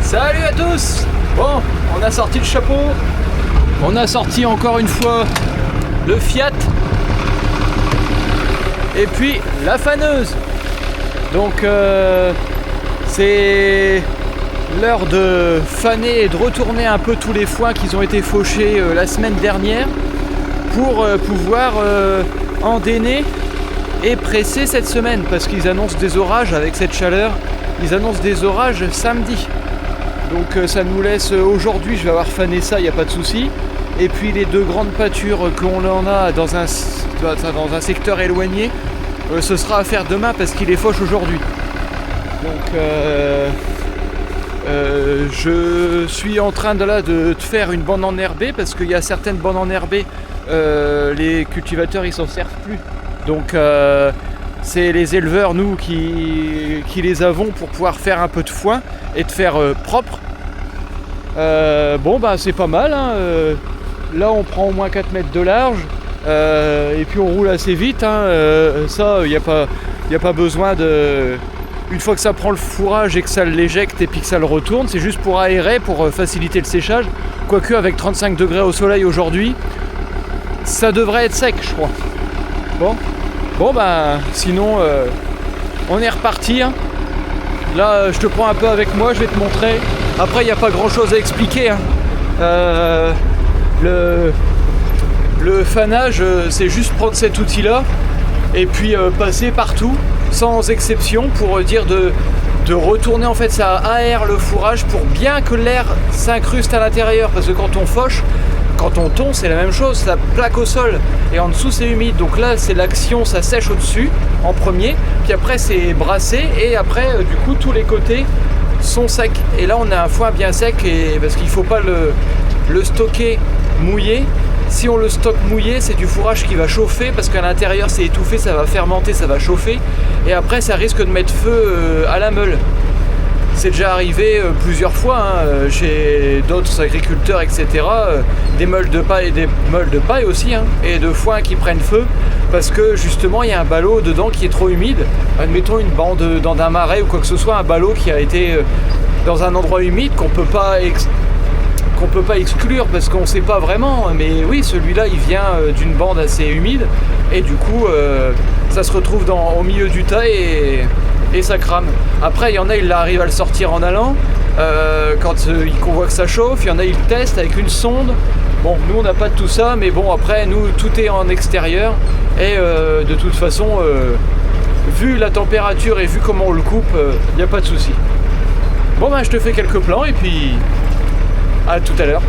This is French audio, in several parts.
Salut à tous. Bon, on a sorti le chapeau. On a sorti encore une fois le Fiat. Et puis la faneuse. Donc c'est l'heure de faner et de retourner un peu tous les foins qui ont été fauchés la semaine dernière pour pouvoir endainer et presser cette semaine, parce qu'ils annoncent des orages avec cette chaleur. Ils annoncent des orages samedi. Donc ça nous laisse aujourd'hui, je vais avoir fané ça, il n'y a pas de souci. Et puis les deux grandes pâtures qu'on en a dans un secteur éloigné, ce sera à faire demain parce qu'il est fauche aujourd'hui. Donc je suis en train de faire une bande enherbée parce qu'il y a certaines bandes enherbées, les cultivateurs ils s'en servent plus. Donc c'est les éleveurs, nous, qui les avons pour pouvoir faire un peu de foin et de faire propre. Bon bah c'est pas mal, hein. Là on prend au moins 4 mètres de large et puis on roule assez vite, hein. Ça il n'y a pas besoin de... Une fois que ça prend le fourrage et que ça l'éjecte et puis que ça le retourne, c'est juste pour aérer, pour faciliter le séchage. Quoique avec 35 degrés au soleil aujourd'hui, ça devrait être sec, je crois. Bon bah sinon on est reparti, hein. Là je te prends un peu avec moi, je vais te montrer. Après il n'y a pas grand chose à expliquer, hein. Le fanage, c'est juste prendre cet outil là et puis passer partout sans exception pour dire de retourner. En fait ça aère le fourrage pour bien que l'air s'incruste à l'intérieur, parce que quand on fauche, quand on tond, c'est la même chose, ça plaque au sol et en dessous c'est humide. Donc là c'est l'action, ça sèche au-dessus en premier, puis après c'est brassé et après du coup tous les côtés sont secs. Et là on a un foin bien sec, et parce qu'il ne faut pas le stocker mouillé. Si on le stocke mouillé, c'est du fourrage qui va chauffer, parce qu'à l'intérieur c'est étouffé, ça va fermenter, ça va chauffer, et après ça risque de mettre feu à la meule. C'est déjà arrivé plusieurs fois, hein, chez d'autres agriculteurs, etc. Des meules de paille, des meules de paille aussi, hein, et de foin qui prennent feu, parce que justement il y a un ballot dedans qui est trop humide. Admettons une bande dans un marais ou quoi que ce soit, un ballot qui a été dans un endroit humide qu'on peut pas exclure parce qu'on ne sait pas vraiment, mais oui, celui-là il vient d'une bande assez humide et du coup ça se retrouve au milieu du tas et ça crame. Après il y en a, ils arrivent à le sortir en allant quand ils voient que ça chauffe. Il y en a, ils le testent avec une sonde. Bon, nous on n'a pas de tout ça, mais bon, après nous tout est en extérieur et de toute façon vu la température et vu comment on le coupe, il n'y a pas de souci. Bon ben je te fais quelques plans et puis à tout à l'heure.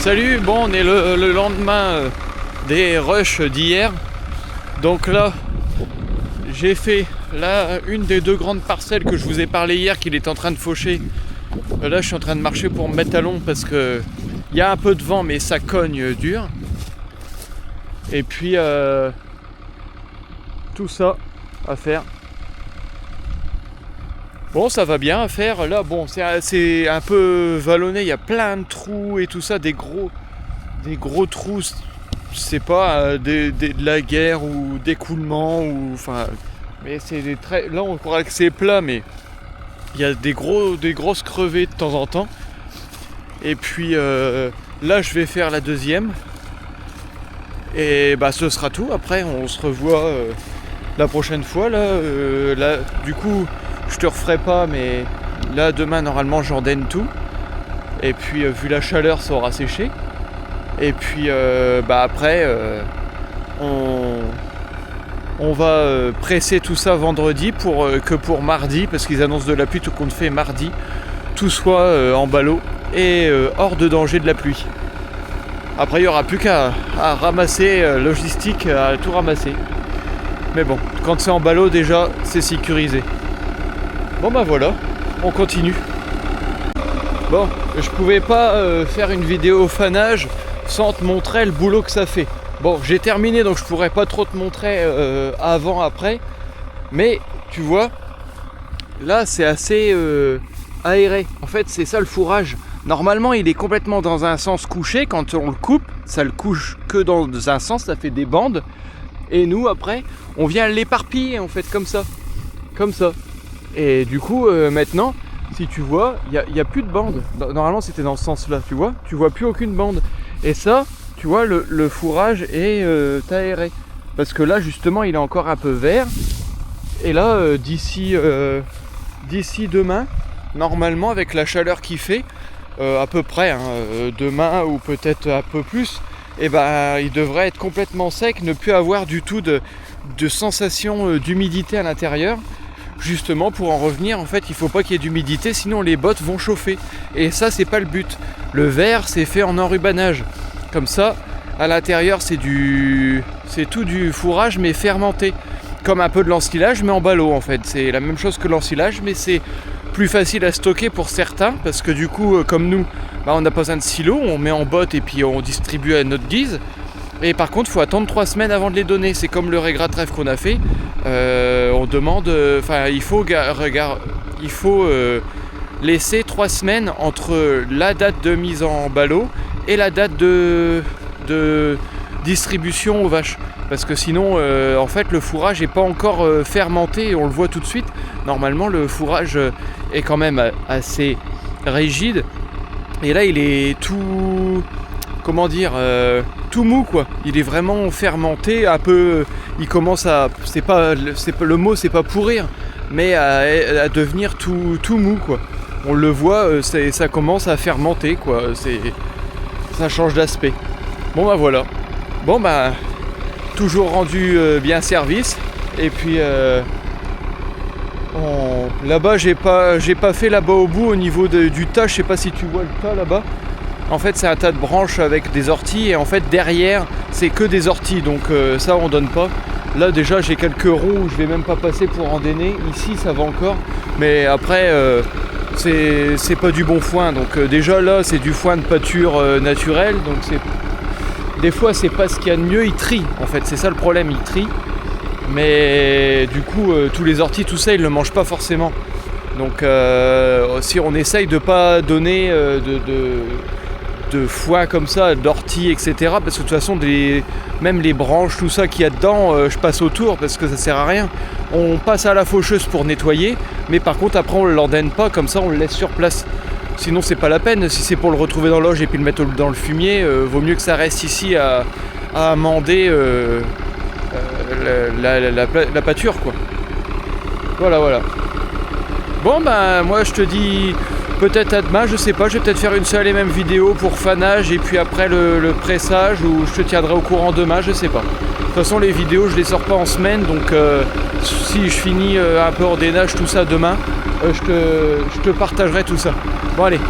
Salut, bon on est le lendemain des rushs d'hier. Donc là, j'ai fait là une des 2 grandes parcelles que je vous ai parlé hier qu'il est en train de faucher. Là je suis en train de marcher pour me mettre à l'ombre parce que il y a un peu de vent mais ça cogne dur. Et puis tout ça à faire. Bon, ça va bien à faire. Là, bon, c'est un peu vallonné. Il y a plein de trous et tout ça, des gros trous. C'est pas de la guerre ou d'écoulement ou enfin. Mais c'est là, on croirait que c'est plat, mais il y a des grosses crevées de temps en temps. Et puis là, je vais faire la deuxième. Et bah, ce sera tout. Après, on se revoit la prochaine fois. Là, du coup. Je te referai pas, mais là demain normalement j'ordonne tout. Et puis vu la chaleur ça aura séché. Et puis après on va presser tout ça vendredi pour que pour mardi, parce qu'ils annoncent de la pluie, tout compte fait mardi, tout soit en ballot et hors de danger de la pluie. Après il n'y aura plus qu'à ramasser, logistique, à tout ramasser. Mais bon, quand c'est en ballot déjà c'est sécurisé. Bon bah voilà, on continue. Bon, je pouvais pas faire une vidéo au fanage sans te montrer le boulot que ça fait. Bon, j'ai terminé donc je pourrais pas trop te montrer avant, après. Mais tu vois, là c'est assez aéré. En fait c'est ça le fourrage. Normalement il est complètement dans un sens couché. Quand on le coupe, ça le couche que dans un sens, ça fait des bandes. Et nous après, on vient l'éparpiller en fait comme ça. Comme ça. Et du coup, maintenant, si tu vois, il n'y a plus de bande. Normalement, c'était dans ce sens-là, tu vois. Tu vois plus aucune bande. Et ça, tu vois, le fourrage est aéré. Parce que là, justement, il est encore un peu vert. Et là, d'ici demain, normalement, avec la chaleur qu'il fait, à peu près, demain ou peut-être un peu plus, et ben, il devrait être complètement sec, ne plus avoir du tout de sensation d'humidité à l'intérieur. Justement pour en revenir, en fait il faut pas qu'il y ait d'humidité, sinon les bottes vont chauffer. Et ça c'est pas le but. Le verre c'est fait en enrubanage. Comme ça, à l'intérieur c'est tout du fourrage mais fermenté. Comme un peu de l'ensilage mais en ballot en fait. C'est la même chose que l'ensilage mais c'est plus facile à stocker pour certains. Parce que du coup comme nous, on n'a pas besoin de silo, on met en botte et puis on distribue à notre guise. Et par contre, il faut attendre 3 semaines avant de les donner. C'est comme le régrat-trèfle qu'on a fait. On demande, il faut laisser 3 semaines entre la date de mise en ballot et la date de distribution aux vaches. Parce que sinon, en fait, le fourrage n'est pas encore fermenté et on le voit tout de suite. Normalement, le fourrage est quand même assez rigide. Et là, il est tout... Comment dire, tout mou quoi. Il est vraiment fermenté, un peu. Il commence à, le mot, c'est pas pourrir, mais à devenir tout mou quoi. On le voit, ça commence à fermenter quoi. Ça change d'aspect. Bon bah voilà. Bon bah toujours rendu bien service. Et puis là-bas j'ai pas fait là-bas au bout au niveau du tas. Je sais pas si tu vois le tas là-bas. En fait c'est un tas de branches avec des orties et en fait derrière c'est que des orties, donc ça on donne pas. Là déjà j'ai quelques ronds où je vais même pas passer pour endainer. Ici ça va encore, mais après c'est pas du bon foin, donc déjà là c'est du foin de pâture naturel, donc des fois c'est pas ce qu'il y a de mieux. Ils trient en fait, c'est ça le problème, ils trient, mais du coup tous les orties tout ça ils le mangent pas forcément. Donc si on essaye de pas donner de foin comme ça, d'ortie, etc. Parce que de toute façon, même les branches, tout ça qu'il y a dedans, je passe autour parce que ça sert à rien. On passe à la faucheuse pour nettoyer, mais par contre après on ne l'ordonne pas, comme ça on le laisse sur place. Sinon c'est pas la peine, si c'est pour le retrouver dans l'auge et puis le mettre dans le fumier, vaut mieux que ça reste ici à amender la pâture quoi. Voilà. Bon ben moi je te dis peut-être à demain, je sais pas, je vais peut-être faire une seule et même vidéo pour fanage et puis après le pressage, ou je te tiendrai au courant demain, je sais pas. De toute façon les vidéos je les sors pas en semaine, donc si je finis un peu ordonnage tout ça demain, je te partagerai tout ça. Bon allez,